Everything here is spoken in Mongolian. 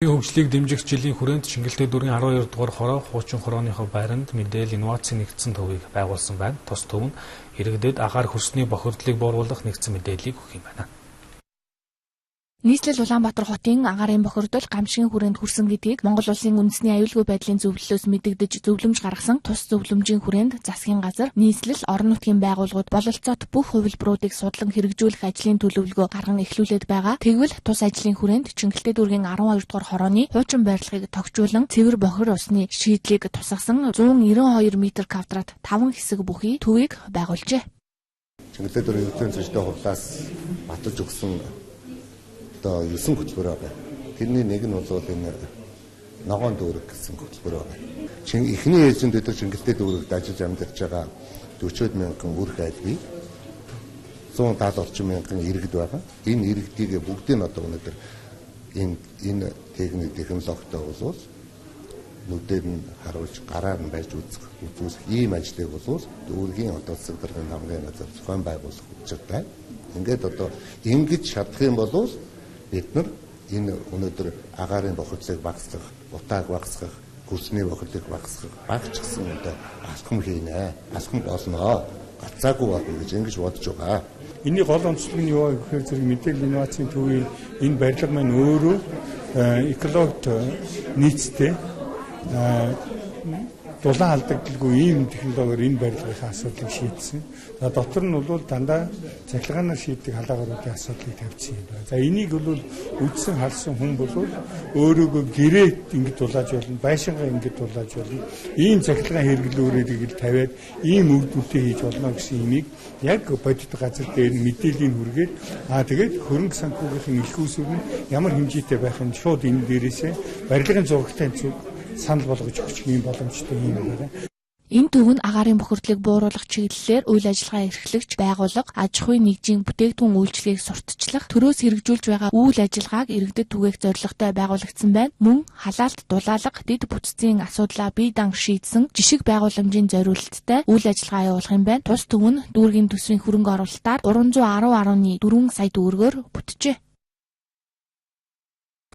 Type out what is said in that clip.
Хөгжлийг дэмжих жилийн хүрээнд Шингэлтэй дүүргийн 12 дугаар хороо хуучин хорооныхоо байранд мэдээлэл инновацийн нэгдсэн төвийг байгуулсан байна. Тус төв нь иргэдэд агаар хөрсний бохирдлыг бууруулах нэгдсэн мэдээллийг өгөх юм байна. Нийслэл Улаанбаатар хотын агаарын бохирдол гамшигын хүрээнд хүрсэн гэдгийг Монгол Улсын үндэсний аюулгүй байдлын зөвлөлөөс мэдэгдэж зөвлөмж гаргасан тус зөвлөмжийн хүрээнд засгийн газар нийслэл орон нутгийн байгууллагууд бололцоот бүх хувилбаруудыг судлан хэрэгжүүлэх ажлын төлөвлөгөө гарган эхлүүлээд байгаа. Тэгвэл тус ажлын хүрээнд Чингэлтэй дүүргийн 12 дугаар хорооны хуучин байрлагыг тогтжуулан цэвэр бохир усны шийдлийг тусгасан 192 м²-т 5 хэсэг бүхий төвийг байгуулжээ. Чингэлтэй дүүргийн өвчин зочдын хурлаас баталж өгсөн 9 хөтөлбөр байна. Тэрний нэг нь бол энэ ногоон дүүрэг гэсэн хөтөлбөр байна. Эхний ээлжинд өдөр Чингэлтэй дүүрэгт ажиллаж амьдарч байгаа 40 мянган үрх айлбий 170 орчим мянган иргэд байгаа. Энэ иргэдийг бүгдийг нь одоо өнөөдөр энэ техник технологитой боловс нүдээр нь харуулж гараар нь барьж үзүүлэх ийм ажлыг боловс дүүргийн одоо засгийн намгийн газар зохион байгуулах учиртай. Ингээд одоо ингэж шаардах юм боловс бид нар энэ өнөөдөр агаарын бохирдлыг багасгах, утааг багасгах, хөрсний бохирдлыг багасгах, багч гэсэн одоо алхам хийнэ. Алхам болно. Гацаагүй болно гэж ингэж бодож байгаа. Энийн гол онцлог нь юу вэ гэхээр зэрэг мэдээлэл инновацийн төвийн энэ барилга маань өөрөө экологт нийцтэй дулаан алдагдaltaгүй ийм технологиор энэ барилгын асуудлыг шийдсэн. За дотор нь бол дандаа цахилгаанаар шийддэг халаагаруудын асуудлыг тавьсан юм байна. За энийг бол үдсэн харсан хүн бол өөрөөгөө гэрээт ингэж дулааж болно, байшингаа ингэж дулааж болно. Ийм цахилгаан хэрэглүүрийг л тавиад ийм үр дүнтэй хийж болно гэсэн имийг яг бодит газар дээр мэдээллийн хүргээд тэгээд хөрөнгө санхүүгийн их усүр нь ямар хэмжээтэй байх нь шууд энэ дээрээсээ барилгын зурагтай зүг санал болгож өгчих юм боломжтой юм байна. Энэ төв нь агаарын бохирдлыг бууруулах чиглэлээр үйл ажиллагаа эрхлэгч байгууллага аж ахуйн нэгжийн бүтээгдэхүүн үйлчлэгийг сурталчлах төрөөс хэрэгжүүлж байгаа үйл ажиллагааг иргэдэд түгээх зорилготой байгуулагдсан байна. Мөн халаалт дулаалга дэд бүтцийн асуудлаа бие дан шийдсэн жишг байгууламжийн зориулалттай үйл ажиллагаа явуулах юм байна. Тус төв нь дүүргийн төсвийн хөрөнгө оруулалтаар 310.4 сая төгрөгөөр бүтжээ.